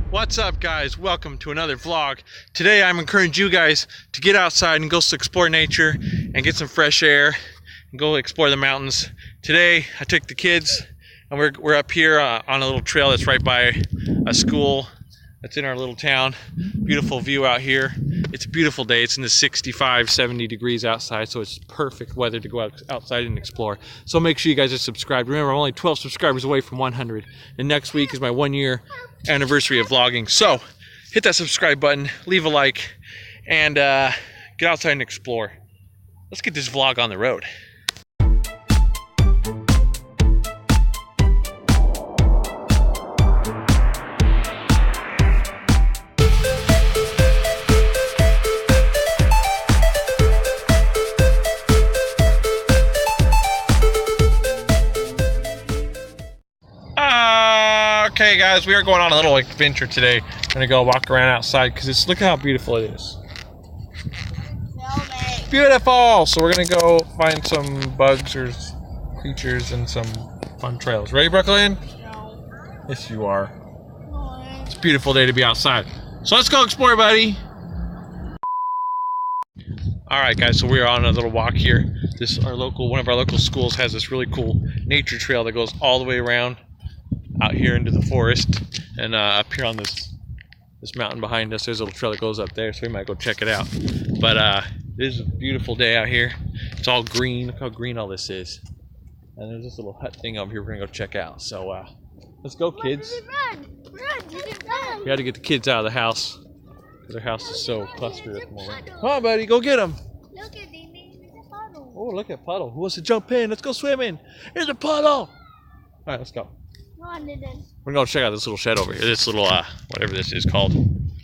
What's up, guys? Welcome to another vlog. Today I'm encouraging you guys to get outside and go explore nature and get some fresh air and go explore the mountains. Today I took the kids and we're up here on a little trail that's right by a school that's in our little town. Beautiful view out here. It's a beautiful day. It's in the 65, 70 degrees outside, so it's perfect weather to go outside and explore. So make sure you guys are subscribed. Remember, I'm only 12 subscribers away from 100. And next week is my 1-year anniversary of vlogging. So hit that subscribe button, leave a like, and get outside and explore. Let's get this vlog on the road. Okay guys, we are going on a little adventure today. We're gonna go walk around outside because look how beautiful it is. Beautiful! So we're gonna go find some bugs or creatures and some fun trails. Ready, Brooklyn? No. Yes, you are. It's a beautiful day to be outside. So let's go explore, buddy. Alright guys, so we are on a little walk here. One of our local schools has this really cool nature trail that goes all the way around out here into the forest, and up here on this mountain behind us there's a little trail that goes up there, so we might go check it out. But it is a beautiful day out here. It's all green. Look how green all this is. And there's this little hut thing over here we're gonna go check out. So let's go, kids. We got to get the kids out of the house because their house is so clustered at the moment. Come on, buddy, go get them. Look at the puddle. Oh, look at puddle. Who wants to jump in? Let's go swimming. Here's a puddle. All right, let's go. We're gonna check out this little shed over here. This little whatever this is called.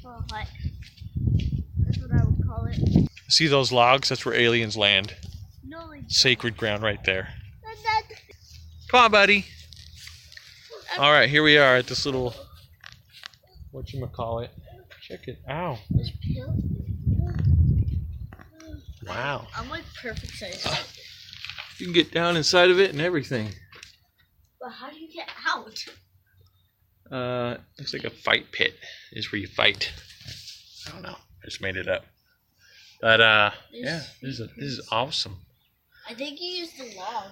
Oh, hut. That's what I would call it. See those logs? That's where aliens land. No, Sacred ground right there. Come on, buddy. All right, here we are at this little whatchamacallit. Check it out. Wow. I'm like perfect size. You can get down inside of it and everything. But how do you get out? Looks like a fight pit is where you fight. I don't know. I just made it up. But yeah, this is awesome. I think you used the log.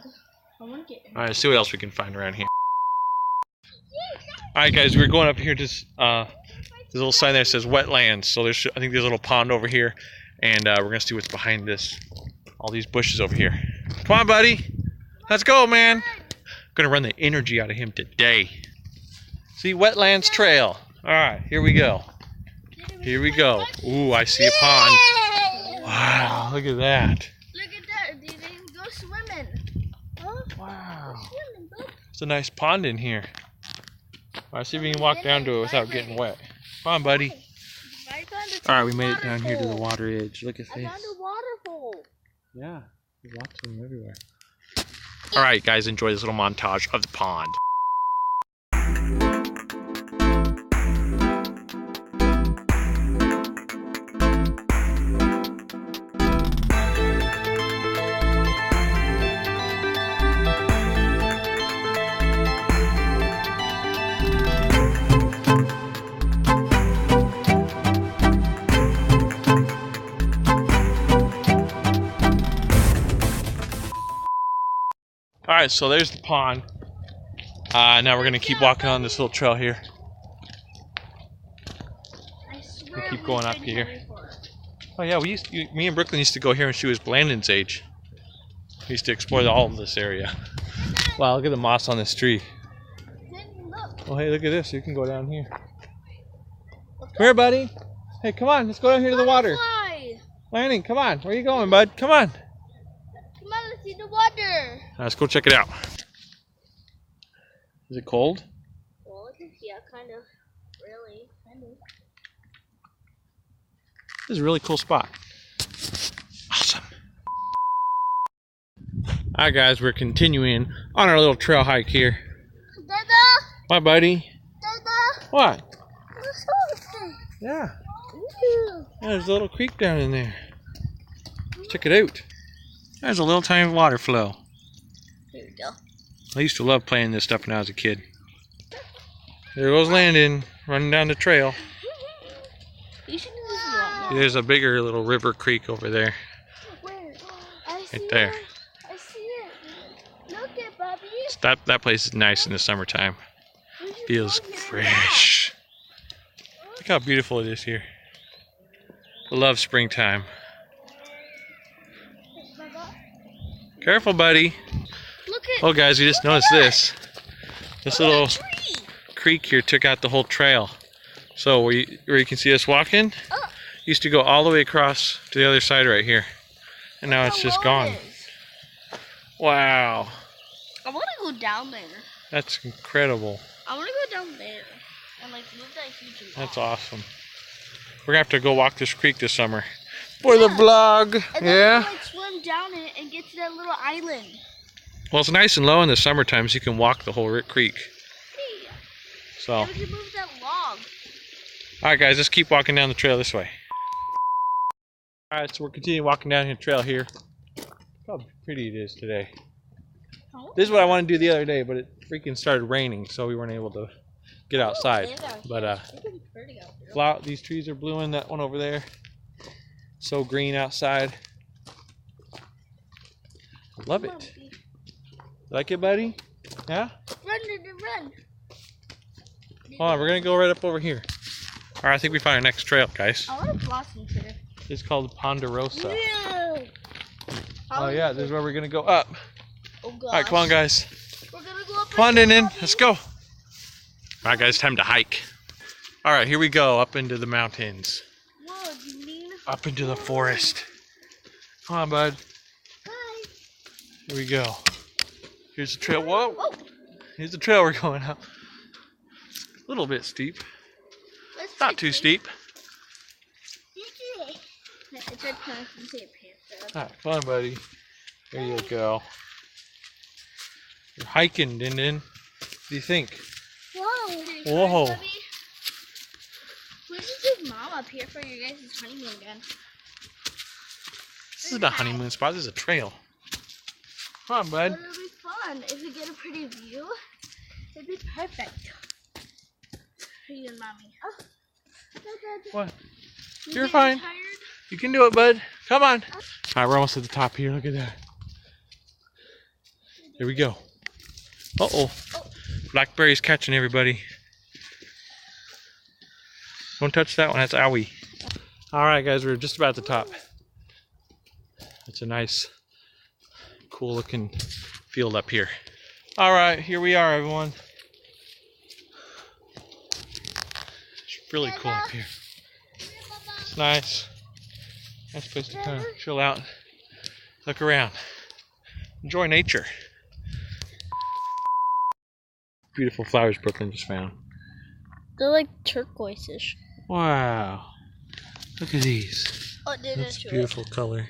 I want to get in. All right, let's see what else we can find around here. All right, guys, we're going up here to there's a little sign there that says wetlands. So I think there's a little pond over here, and we're gonna see what's behind all these bushes over here. Come on, buddy. Let's go, man. I'm gonna run the energy out of him today. See, wetlands trail. All right, here we go. Here we go. Ooh, I see a pond. Wow, look at that. Look at that. They didn't go swimming. Huh? Wow. It's a nice pond in here. All right, see if we can walk down to it without getting wet. Come on, buddy. All right, we made it down here to the water edge. Look at this. I found a waterfall. Yeah, there's lots of them everywhere. All right, guys, enjoy this little montage of the pond. All right, so there's the pond. Now we're gonna keep walking on this little trail here. We keep going up here. Oh yeah, me and Brooklyn used to go here when she was Blandon's age. We used to explore all of this area. Wow, look at the moss on this tree. Oh hey, look at this. You can go down here. Come here, buddy. Hey, come on. Let's go down here to the water. Lanning, come on. Where are you going, bud? Come on. Come on, let's see the water. Let's go check it out. Is it cold? Well, yeah, kind of. Really, kind of. This is a really cool spot. Awesome. Alright guys, we're continuing on our little trail hike here. Dada! Hi, buddy. Dada! What? Yeah. Yeah, there's a little creek down in there. Check it out. There's a little tiny water flow. Here we go. I used to love playing this stuff when I was a kid. There goes Landon. running down the trail. You should do this a lot more. There's a bigger little river creek over there. Where? I see Right there. it. I see it. Look at Bobby. That place is nice in the summertime. Feels fresh. Look how beautiful it is here. I love springtime. Careful, buddy. Look at. Oh, guys, we just noticed this. This little tree. creek here took out the whole trail. So where you can see us walking, Oh. used to go all the way across to the other side right here. And now it's just gone. It is. Wow. I want to go down there. That's incredible. I want to go down there and like move that huge log. That's awesome. We're going to have to go walk this creek this summer. For the vlog. And then Yeah? we can, like swim down it and get to that little island. Well, it's nice and low in the summertime, so you can walk the whole creek. Hey, So, and we can move that log. alright guys, let's keep walking down the trail this way. Alright, so we're continuing walking down the trail here. Look how pretty it is today. Oh. This is what I wanted to do the other day, but it freaking started raining, so we weren't able to get outside. But these trees are blooming. That one over there, so green outside. Love it. Like it, buddy? Yeah? Run. Hold on, we're gonna go right up over here. Alright, I think we found our next trail, guys. I want a blossom tree. It's called Ponderosa. Yeah. Oh yeah, this is where we're gonna go up. Oh gosh. Alright, come on guys. We're gonna go up. Come on, Din. Let's go. Alright guys, time to hike. Alright, here we go, up into the mountains. Whoa, you mean? Up into the forest. Come on, bud. Hi. Here we go. Here's the trail. Whoa! Whoa. Here's the trail we're going up. A little bit steep. Let's Not too steep. It's like kind of say a panther. Alright, come on, buddy. There you go. You're hiking, Din. What do you think? Whoa. Whoa. We should take Mom up here for your guys' honeymoon again. This isn't a honeymoon spot. This is a trail. Come on, bud. But it'll be fun. If we get a pretty view, it'd be perfect. For you and Mommy. Oh. What? You You're getting fine. tired? You can do it, bud. Come on. Alright, we're almost at the top here. Look at that. Here we go. Uh-oh. Blackberry's catching everybody. Don't touch that one. That's owie. Alright, guys. We're just about at the top. It's a nice, cool looking field up here. Alright, here we are, everyone. It's really cool up here. It's nice. Nice place to kind of chill out, look around, enjoy nature. Beautiful flowers Brooklyn just found. They're like turquoise-ish. Wow, look at these. Oh, That's a beautiful color.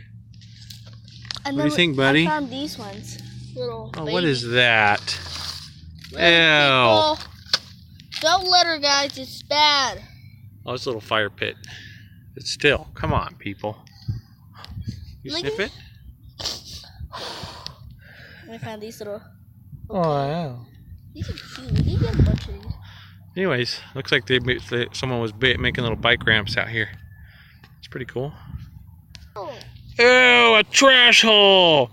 And What do you think, buddy? I found these ones. Little. Oh, what is that? Little Ew. people. Don't let her, guys. It's bad. Oh, it's a little fire pit. But still, come on, people. You Look sniff at- it? I found these little. Oh, wow. These are cute. You get a bunch of these. Anyways, looks like someone was making little bike ramps out here. It's pretty cool. Oh. Ew, a trash hole!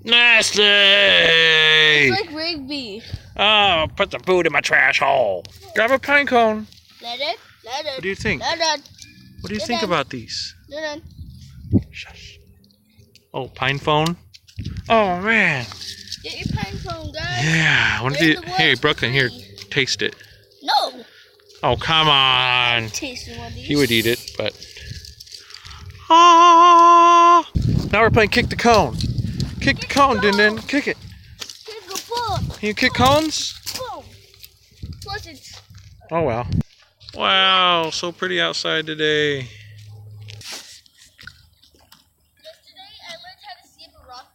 Nasty! It's like Rigby. Oh, put the food in my trash hole. Grab a pine cone. Let it. What do you think? Let it. What do you think about these? Let it. Shush. Oh, pine phone? Oh, man. Get your pine cone, guys. Yeah. I wonder They're if in the you... Hey, woods. Brooklyn, here. Taste it. No. Oh, come on. Tasting one of these. He would eat it, but... Ah! Now we're playing kick the cone. Kick the cone, Din. Kick it. Kick a ball. Can you kick cones? Boom. Plus it's. Oh, well. Wow, so pretty outside today. Yesterday I learned how to skip a rock.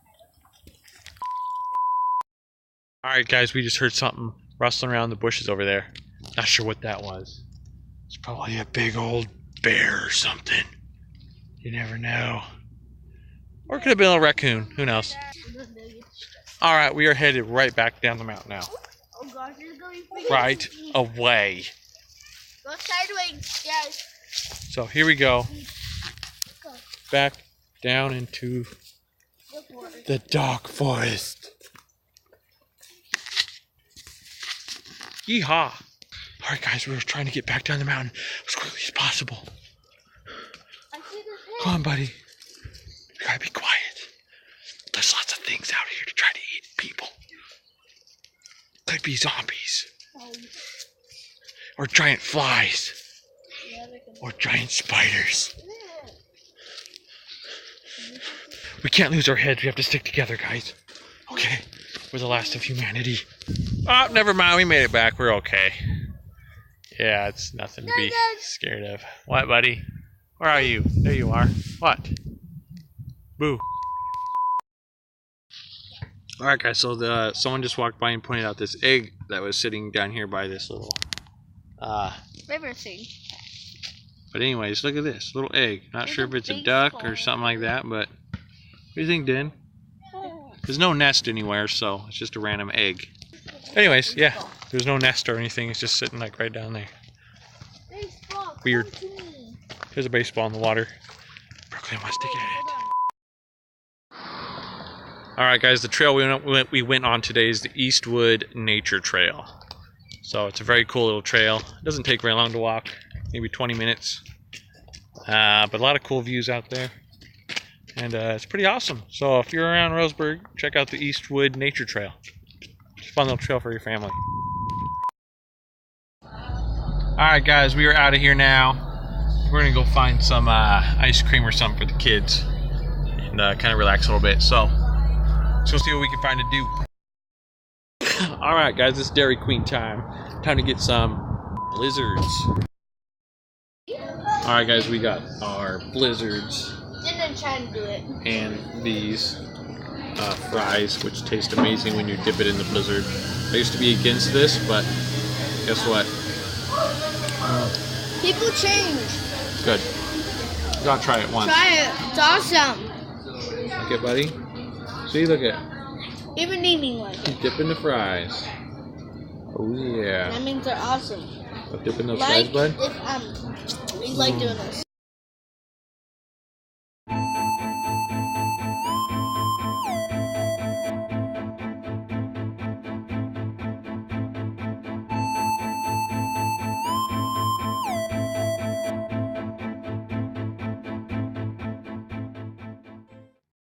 Alright guys, we just heard something rustling around the bushes over there. Not sure what that was. It's probably a big old bear or something. You never know. Or it could have been a raccoon. Who knows? Alright, we are headed right back down the mountain now. Oh gosh, it's going to be Right away. Go sideways, guys. So here we go. Go. Back down into the dark forest. Yeehaw! Alright guys, we're trying to get back down the mountain as quickly as possible. I see the thing. Come on, buddy. We gotta be quiet. There's lots of things out here to try to eat people. Could be zombies. Or giant flies. Or giant spiders. We can't lose our heads. We have to stick together, guys. Okay? We're the last of humanity. Oh, never mind. We made it back. We're okay. Yeah, it's nothing to be scared of. What, buddy? Where are you? There you are. What? Boo. Alright, guys. So someone just walked by and pointed out this egg that was sitting down here by this little river thing. But anyways, look at this little egg. Not sure if it's a duck or something like that, but what do you think, Dan? There's no nest anywhere, so it's just a random egg. Anyways, yeah, there's no nest or anything. It's just sitting like right down there. Baseball, weird. There's a baseball in the water. Brooklyn wants to get it. Alright guys, the trail we went on today is the Eastwood Nature Trail. So it's a very cool little trail. It doesn't take very long to walk, maybe 20 minutes. But a lot of cool views out there. And it's pretty awesome. So if you're around Roseburg, check out the Eastwood Nature Trail. It's a fun little trail for your family. Alright guys, we are out of here now. We're going to go find some ice cream or something for the kids. And kind of relax a little bit. So let's go see what we can find to do. Alright guys, it's Dairy Queen time. Time to get some blizzards. Alright guys, we got our blizzards. Didn't try to do it. And these fries, which taste amazing when you dip it in the blizzard. I used to be against this, but guess what? People change. Good. You gotta try it once. Try it. It's awesome. Okay, buddy. See, look at Even eating like it. dip in the fries. Oh yeah. That means they're awesome. Dip in those fries, bud. If you like doing this.